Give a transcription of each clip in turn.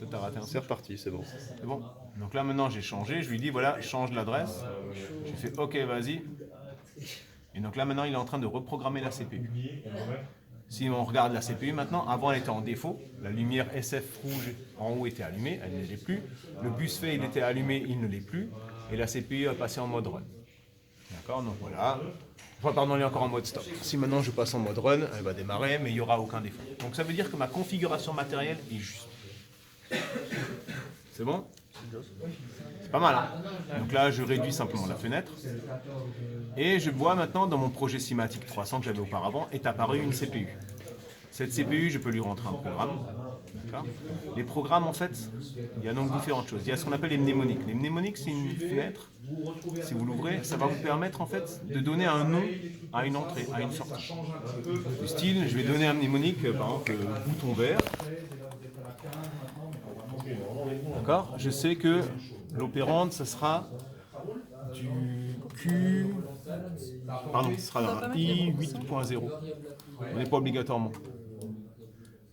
T'as raté un C'est reparti, c'est bon. C'est bon. Donc là maintenant j'ai changé, je lui dis voilà, change l'adresse. J'ai fait ok, vas-y. Et donc là maintenant il est en train de reprogrammer la CPU. Si on regarde la CPU maintenant, avant elle était en défaut, la lumière SF rouge en haut était allumée, elle ne l'est plus. Le bus fait il était allumé, il ne l'est plus. Et la CPU a passé en mode run. D'accord, donc voilà. Enfin, pardon, elle est encore en mode stop. Si maintenant je passe en mode run, elle va démarrer, mais il n'y aura aucun défaut. Donc ça veut dire que ma configuration matérielle est juste. C'est bon? C'est pas mal, hein? Donc là, je réduis simplement la fenêtre. Et je vois maintenant dans mon projet Cimatic 300 que j'avais auparavant, est apparue une CPU. Cette CPU, je peux lui rentrer un programme. Les programmes, en fait, il y a donc différentes choses. Il y a ce qu'on appelle les mnémoniques. Les mnémoniques, c'est une fenêtre. Si vous l'ouvrez, ça va vous permettre en fait de donner un nom à une entrée, à une sortie. Du style, je vais donner un mnémonique, par exemple, bouton vert. D'accord? Je sais que l'opérande, ce sera du Q. Pardon, ce sera un I 8.0. On n'est pas obligatoirement.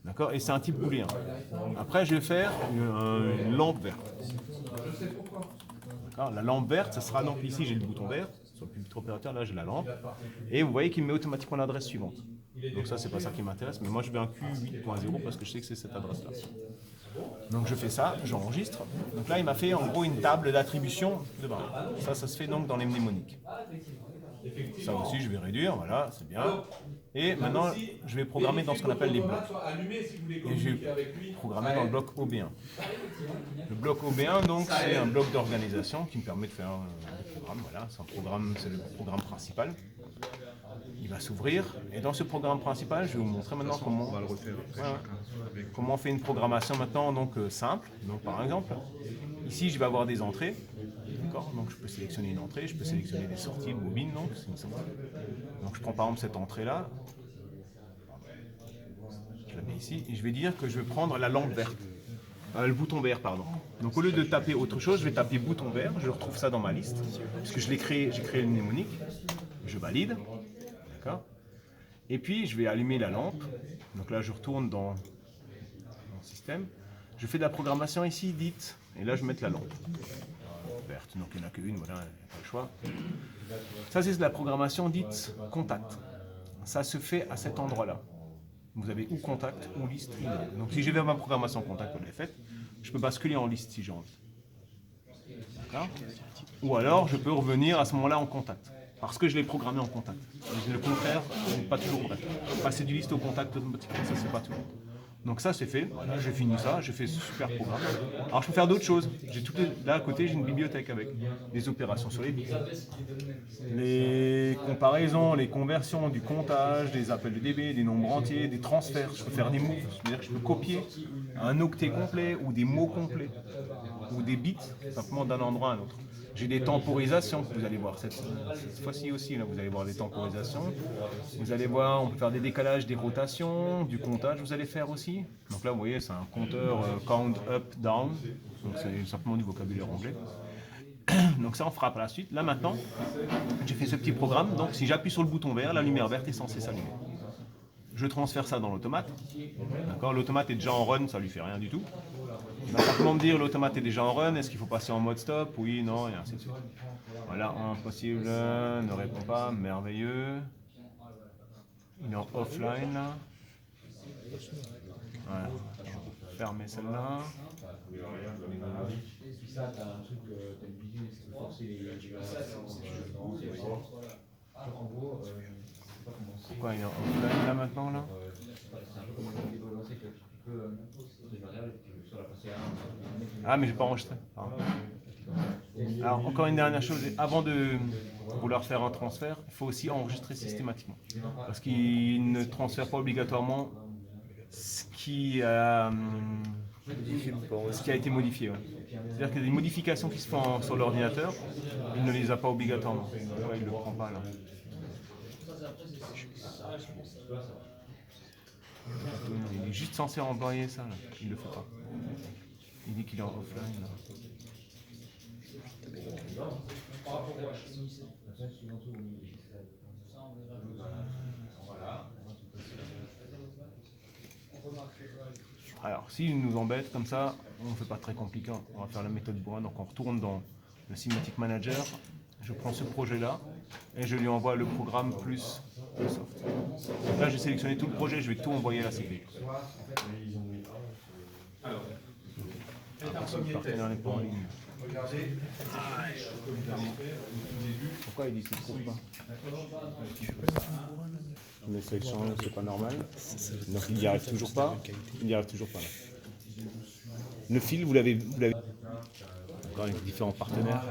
D'accord? Et c'est un type booléen. Après, je vais faire une lampe verte. La lampe verte, ce sera donc ici, j'ai le bouton vert. Sur le pupitre opérateur, là, j'ai la lampe. Et vous voyez qu'il me met automatiquement l'adresse suivante. Donc ça, c'est pas ça qui m'intéresse, mais moi, je veux un Q8.0 parce que je sais que c'est cette adresse-là. Donc je fais ça, j'enregistre. Donc là, il m'a fait en gros une table d'attribution de barres. Ça se fait donc dans les mnémoniques. Ça aussi, je vais réduire, voilà, c'est bien. Et maintenant, je vais programmer dans ce qu'on appelle les blocs. Et je vais programmer dans le bloc OB1. Le bloc OB1, donc, c'est un bloc d'organisation qui me permet de faire un programme. Voilà, c'est le programme principal. Il va s'ouvrir. Et dans ce programme principal, je vais vous montrer maintenant comment on va le refaire. Comment on fait une programmation maintenant donc simple. Donc par exemple, ici, je vais avoir des entrées. Donc je peux sélectionner une entrée, je peux sélectionner des sorties, bobine, donc c'est une sortie. Donc je prends par exemple cette entrée-là, je la mets ici, et je vais dire que je vais prendre la lampe verte, le bouton vert, pardon. Donc au lieu de taper autre chose, je vais taper bouton vert, je retrouve ça dans ma liste, puisque je l'ai créé, j'ai créé le mnémonique, je valide, d'accord. Et puis je vais allumer la lampe, donc là je retourne dans mon système, je fais de la programmation ici dite, et là je vais mettre la lampe. Verte, donc il n'y en a qu'une, voilà, il n'y a pas le choix. Ça, c'est de la programmation dite contact. Ça se fait à cet endroit-là. Vous avez ou contact ou liste. Donc si j'ai ma programmation contact, je l'ai faite, je peux basculer en liste si j'ai envie. D'accord? Ou alors, je peux revenir à ce moment-là en contact. Parce que je l'ai programmé en contact. Et le contraire, n'est pas toujours vrai. Passer du liste au contact automatiquement, ça c'est pas tout. Donc ça c'est fait, voilà, j'ai fini ça, j'ai fait ce super programme. Alors je peux faire d'autres choses. Là à côté j'ai une bibliothèque avec des opérations sur les bits, les comparaisons, les conversions, du comptage, des appels de DB, des nombres entiers, des transferts. Je peux faire des moves, c'est-à-dire que je peux copier un octet complet ou des mots complets ou des bits simplement d'un endroit à un autre. J'ai des temporisations, vous allez voir cette fois-ci aussi, là, vous allez voir des temporisations. Vous allez voir, on peut faire des décalages, des rotations, du comptage, vous allez faire aussi. Donc là, vous voyez, c'est un compteur count up, down, donc c'est simplement du vocabulaire anglais. Donc ça, on fera par la suite. Là maintenant, j'ai fait ce petit programme, donc si j'appuie sur le bouton vert, la lumière verte est censée s'allumer. Je transfère ça dans l'automate. D'accord, l'automate est déjà en run, ça lui fait rien du tout. Il va simplement me dire l'automate est déjà en run, est-ce qu'il faut passer en mode stop? Oui, non, et ainsi de suite. Voilà, impossible, ne répond pas, merveilleux. Il est en offline là. Voilà. Fermer celle-là. Pourquoi il est en offline là maintenant là? Ah mais j'ai pas enregistré. Alors encore une dernière chose, avant de vouloir faire un transfert, il faut aussi enregistrer systématiquement. Parce qu'il ne transfère pas obligatoirement ce qui a été modifié. Ouais. C'est-à-dire qu'il y a des modifications qui se font sur l'ordinateur, il ne les a pas obligatoirement. Ouais, il ne le prend pas là. Il est juste censé envoyer ça là. Il ne le fait pas. Il dit qu'il est en offline là. Voilà. Alors, s'il nous embête comme ça, on ne fait pas très compliqué. On va faire la méthode bourrin. Donc, on retourne dans le Cinematic Manager. Je prends ce projet-là et je lui envoie le programme plus le soft. Donc là, j'ai sélectionné tout le projet. Je vais tout envoyer à la CPU. Attention, le partenaire n'est pas en ligne. Pourquoi il dit qu'il ne trouve pas? Mais sélection, c'est pas normal. Donc il n'y arrive toujours pas. Il n'y arrive toujours pas là. Le fil, vous l'avez encore avec différents partenaires.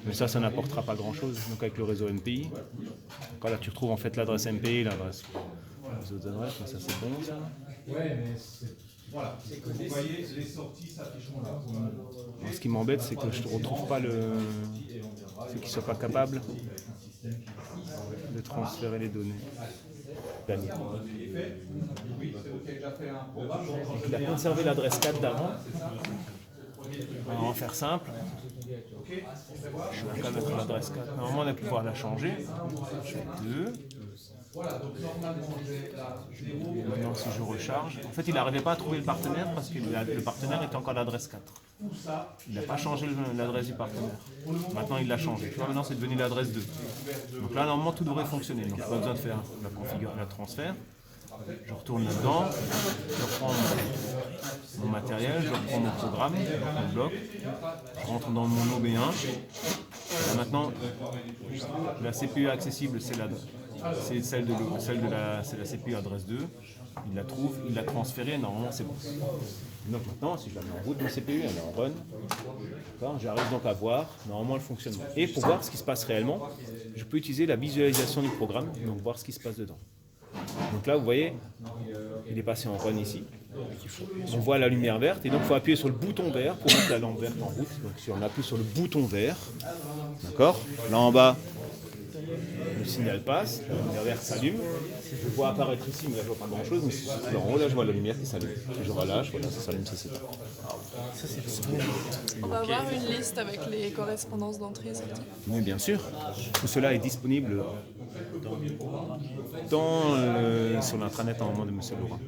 Mais ça n'apportera pas grand-chose. Donc avec le réseau MPI, encore là tu retrouves en fait l'adresse MPI, l'adresse les autres adresses. Mais ça c'est bon ça. Ouais, mais voilà. Vous voyez, les sorties s'afficheront là. Ce qui m'embête, c'est que je ne retrouve pas ceux qui ne soient pas capables de transférer les données. Gagné. Il a conservé l'adresse 4 d'avant. On va faire simple. Je vais mettre l'adresse 4. Normalement, on va pouvoir la changer. Je fais 2. Maintenant, si je recharge, en fait, il n'arrivait pas à trouver le partenaire parce que le partenaire était encore l'adresse 4. Il n'a pas changé l'adresse du partenaire. Maintenant, il l'a changé. Tu vois, maintenant, c'est devenu l'adresse 2. Donc là, normalement, tout devrait fonctionner. Donc, pas besoin de faire la configuration, la transfert. Je retourne là-dedans, je reprends mon matériel, je reprends mon programme, mon bloc, je rentre dans mon OB1. Là, maintenant, la CPU accessible, c'est la CPU adresse 2. Il la trouve, il l'a transférée, normalement c'est bon. Donc maintenant, si je la mets en route, ma CPU, elle est en run. J'arrive donc à voir normalement le fonctionnement. Et pour voir ce qui se passe réellement, je peux utiliser la visualisation du programme, donc voir ce qui se passe dedans. Donc là, vous voyez, il est passé en run ici. On voit la lumière verte et donc il faut appuyer sur le bouton vert pour mettre la lampe verte en route. Donc si on appuie sur le bouton vert, d'accord, là en bas, le signal passe, la lumière verte s'allume. Je vois apparaître ici, mais là je vois pas grand chose, mais là en haut, là je vois la lumière qui s'allume. Si je relâche, voilà, ça s'allume, ça s'éteint. On va avoir une liste avec les correspondances d'entrée et sortie. Oui, bien sûr. Tout cela est disponible sur l'intranet en moment de M. Laurent.